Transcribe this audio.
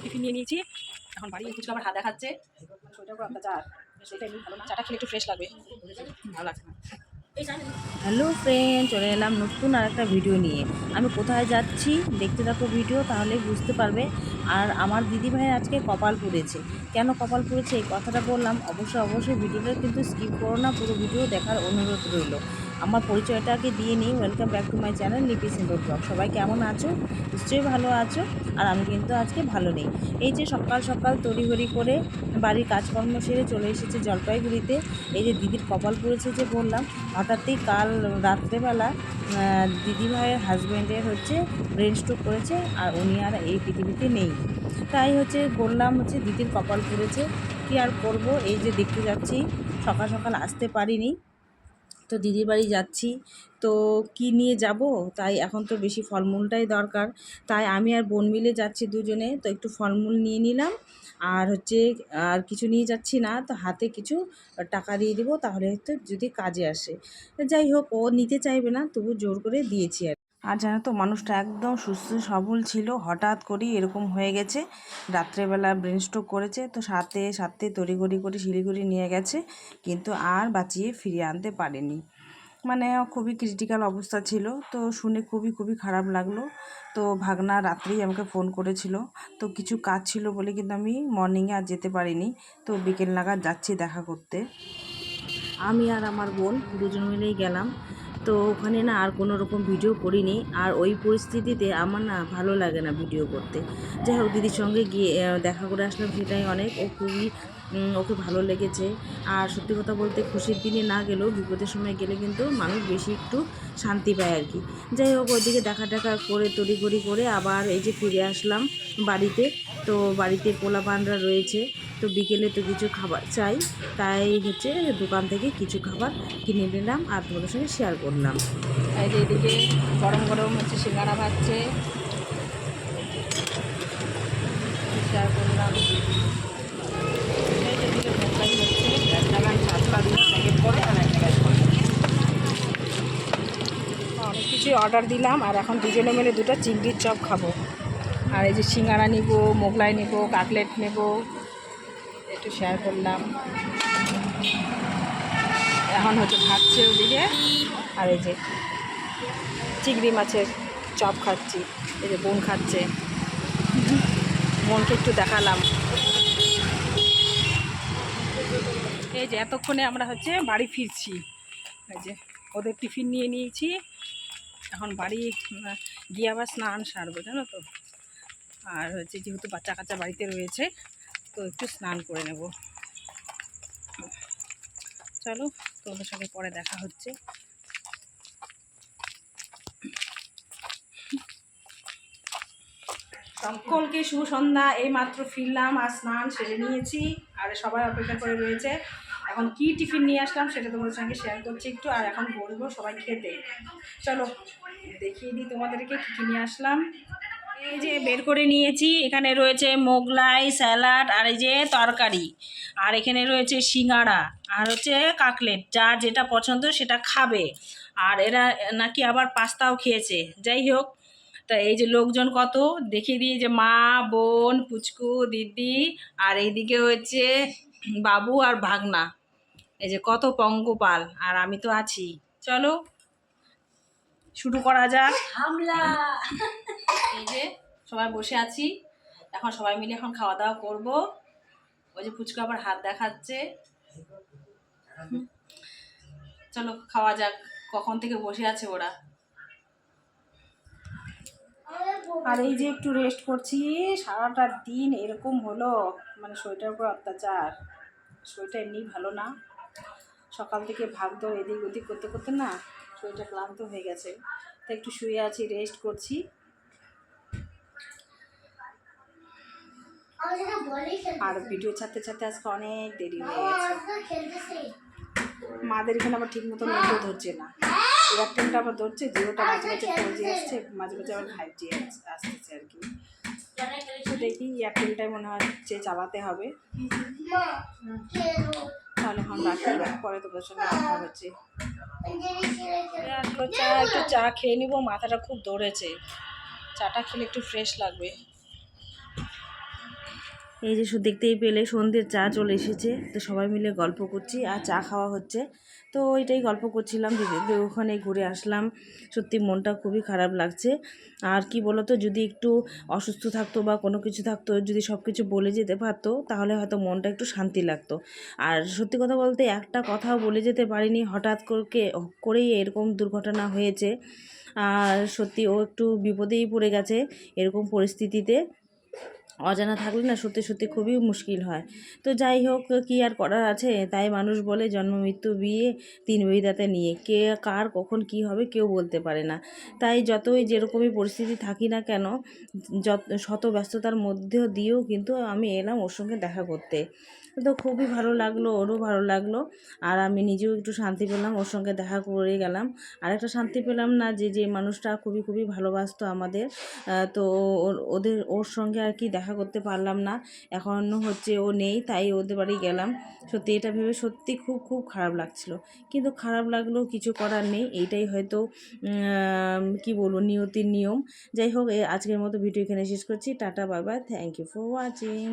Tiffin নিয়ে নিয়েছি, এখন বাড়ি কিছু আবার হাত দেখাচ্ছে, ওইটা পুরো অত্যাচার, সেটা এমনি ভালো না, চাটা খেলে একটু ফ্রেশ লাগবে, ভালো লাগছে না। হ্যালো ফ্রেন্ড, চলে এলাম নতুন আর একটা ভিডিও নিয়ে। আমি কোথায় যাচ্ছি দেখতে থাকো ভিডিও, তাহলে বুঝতে পারবে। আর আমার দিদিভাই আজকে কপাল পুড়েছে। কেন কপাল পুড়েছে এই কথাটা বললাম, অবশ্যই ভিডিওটা কিন্তু স্কিপ করো না, পুরো ভিডিও দেখার অনুরোধ রইল। আমার পরিচয়টাকে দিয়ে নিই। Welcome back to my channel লিপি সিম্বল ব্লগ। সবাই কেমন আছো? নিশ্চয়ই ভালো আছো। আর আমি কিন্তু আজকে ভালো নেই। এই যে সকাল সকাল তড়িঘড়ি করে বাড়ির কাজকর্ম সেরে চলে এসেছে জলপাইগুড়িতে। এই যে দিদির কপাল পুড়েছে যে বললাম, হঠাৎই কাল রাত্রেবেলা দিদিভাইয়ের হাজব্যান্ডের ব্রেন স্ট্রোক করেছে, আর উনি আর এই পৃথিবীতে নেই। তাই বললাম দিদির কপাল পুড়েছে, কী আর করব। এই যে দেখতে যাচ্ছি, সকাল সকাল আসতে পারিনি, তো দিদির বাড়ি যাচ্ছি। তো কি নিয়ে যাব, তাই এখন তো বেশি ফলমূলটাই দরকার, তাই আমি আর বোন মিলে যাচ্ছি দুজনে। তো একটু ফলমূল নিয়ে নিলাম, আর আর কিছু নিয়ে যাচ্ছি না, তো হাতে কিছু টাকা দিয়ে দেবো, তাহলে যদি কাজে আসে। যাই হোক, ও নিতে চাইবে না, তবু জোর করে দিয়েছি। আর জানো তো, মানুষটা একদম সুস্থ সবল ছিল, হঠাৎ করেই এরকম হয়ে গেছে। রাত্রেবেলা ব্রেন স্ট্রোক করেছে, তো সাথে সাথে তড়িঘড়ি করে শিলিগুড়ি নিয়ে গেছে, কিন্তু আর বাঁচিয়ে ফিরিয়ে আনতে পারেনি। মানে খুবই ক্রিটিক্যাল অবস্থা ছিল। তো শুনে খুবই খারাপ লাগলো। তো ভাগনা রাত্রেই আমাকে ফোন করেছিল, তো কিছু কাজ ছিল বলে কিন্তু আমি মর্নিংয়ে আর যেতে পারিনি। তো বিকেল নাগাদ যাচ্ছি দেখা করতে। আমি আর আমার বোন দুজন মিলেই গেলাম। তো ওখানে না আর কোনো রকম ভিডিও করিনি, আর ওই পরিস্থিতিতে আমার না ভালো লাগে না ভিডিও করতে। যাই হোক, দিদির সঙ্গে গিয়ে দেখা করে আসলাম, সেটাই অনেক। ওকে ভালো লেগেছে। আর সত্যি কথা বলতে, খুশির দিনে না গেলেও বিপদের সময় গেলে কিন্তু মানুষ বেশি একটু শান্তি পায় আর কি। যাই হোক, ওইদিকে দেখা করে তড়িঘড়ি করে আবার এই যে ফিরে আসলাম বাড়িতে। তো বাড়িতে পোলাপানরা রয়েছে, তো বিকেলে তো কিছু খাবার চাই, তাই দোকান থেকে কিছু খাবার কিনে নিলাম আর তোমাদের সঙ্গে শেয়ার করলাম। এই যে এদিকে গরম গরম সিঙ্গাড়া ভাজছে, শেয়ার করলাম। এদিকে ভোকাই হচ্ছে, এক জায়গায় 7টা দিন প্যাকেট করে আর এক জায়গায় করে। অনেক কিছুই অর্ডার দিলাম, আর এখন দুজনে মিলে 2টা চিংড়ির চপ খাবো। আর এই যে সিঙ্গাড়া নিব, মোগলাই নিব, কাটলেট নেব, একটু শেয়ার করলাম। এখন ভাজছে ওদিকে, আর এই যে চিংড়ি মাছের চপ খাচ্ছি, এই যে বোন খাচ্ছে, বোনকে একটু দেখালাম। এই যে এতক্ষণে আমরা বাড়ি ফিরছি। এই যে ওদের টিফিন নিয়ে নিয়েছি, এখন বাড়ি গিয়ে আবার স্নান সারবো, জানো তো। আর যেহেতু বাচ্চা কাচ্চা বাড়িতে রয়েছে, তো একটু স্নান করে নেব। চলো, তোমাদের সঙ্গে পরে দেখা হচ্ছে। সকলকে শুভ সন্ধ্যা। এই মাত্র ফিরলাম, আর স্নান সেরে নিয়েছি, আর সবাই অপেক্ষা করে রয়েছে। এখন কি টিফিন নিয়ে আসলাম সেটা তোমাদের সঙ্গে শেয়ার করছি একটু, আর এখন বলবো সবাই খেতে। চলো দেখিয়ে দিই তোমাদেরকে কী কী নিয়ে আসলাম। এই যে বের করে নিয়েছি, এখানে রয়েছে মোগলাই, স্যালাড, আর এই যে তরকারি, আর এখানে রয়েছে সিঙ্গাড়া, আর কাকলেট। যার যেটা পছন্দ সেটা খাবে। আর এরা নাকি আবার পাস্তাও খেয়েছে। যাই হোক, তা এই যে লোকজন কত দেখিয়ে দিয়ে, যে মা, বোন, পুচকু, দিদি, আর এইদিকে বাবু আর ভাগনা। এই যে কত পঙ্গপাল, আর আমি তো আছি। চলো শুরু করা যাক। হামলা। এই যে সবাই বসে আছি, এখন সবাই মিলে এখন খাওয়া দাওয়া করবো। ওই যে পুচকু আবার হাত দেখাচ্ছে। চলো খাওয়া যাক, কখন থেকে বসে আছে ওরা। আর এই যে একটু রেস্ট করছি, সারাটা দিন এরকম হলো, মানে শরীরটার উপর অত্যাচার। শরীরটা এমনি ভালো না, সকাল থেকে ভাগদৌড় এদিক ওদিক করতে করতে না শরীরটা ক্লান্ত হয়ে গেছে। তো একটু শুয়ে আছি, রেস্ট করছি। আর ভিডিও ছাড়তে ছাড়তে আজকে অনেক দেরি হয়ে গেছে। মাদের এখানে আবার ঠিক মতো নেটও ধরছে না, এয়ারটেলটা আবার ধরছে, জিওটা মাঝে মাঝে 4G আসছে, মাঝে মাঝে আবার 5G আসতেছে আর কি। তো দেখি এয়ারটেলটাই মনে হচ্ছে চালাতে হবে। তাহলে এখন রাখি, পরে তোদের সঙ্গে দেখা হচ্ছে। আসলো চা, একটু চা খেয়ে নিবো, মাথাটা খুব ধরেছে। চাটা খেলে একটু ফ্রেশ লাগবে। এই যে দেখতেই পেলে সন্ধ্যের চা চলে এসেছে, তো সবাই মিলে গল্প করছি আর চা খাওয়া হচ্ছে। তো ওইটাই গল্প করছিলাম, দিদিদের ওখানে ঘুরে আসলাম। সত্যি মনটা খুবই খারাপ লাগছে। আর কি বলতো, যদি একটু অসুস্থ থাকতো বা কোনো কিছু থাকতো, যদি সব কিছু বলে যেতে পারতো তাহলে হয়তো মনটা একটু শান্তি লাগতো। আর সত্যি কথা বলতে একটা কথাও বলে যেতে পারিনি, হঠাৎ করেই এরকম দুর্ঘটনা হয়েছে। আর সত্যি ও একটু বিপদেই পড়ে গেছে এরকম পরিস্থিতিতে। অজানা থাকলে না সত্যি সত্যি খুবই মুশকিল হয়। তো যাই হোক, কী আর করার আছে, তাই মানুষ বলে জন্ম মৃত্যু বিয়ে তিন বিধাতা নিয়ে, কে কার কখন কি হবে কেউ বলতে পারে না। তাই যতই যেরকমই পরিস্থিতি থাকি না কেন, শত ব্যস্ততার মধ্যে দিয়েও কিন্তু আমি এলাম ওর সঙ্গে দেখা করতে। তো খুবই ভালো লাগলো, ওরও ভালো লাগলো। আর আমি নিজেও একটু শান্তি পেলাম, ওর সঙ্গে দেখা করে গেলাম। আর একটা শান্তি পেলাম না, যে মানুষটা খুবই খুবই ভালোবাসতো আমাদের, তো ওর সঙ্গে আর কি দেখা করতে পারলাম না। এখন হচ্ছে ও নেই, তাই ওদের বাড়ি গেলাম। সত্যি এটা ভেবে সত্যি খুব খুব খারাপ লাগছিল, কিন্তু খারাপ লাগলেও কিছু করার নেই। এইটাই হয়তো কি বলবো, নিয়তির নিয়ম। যাই হোক, আজকের মতো ভিডিও এখানে শেষ করছি। টাটা, bye bye, thank you for watching.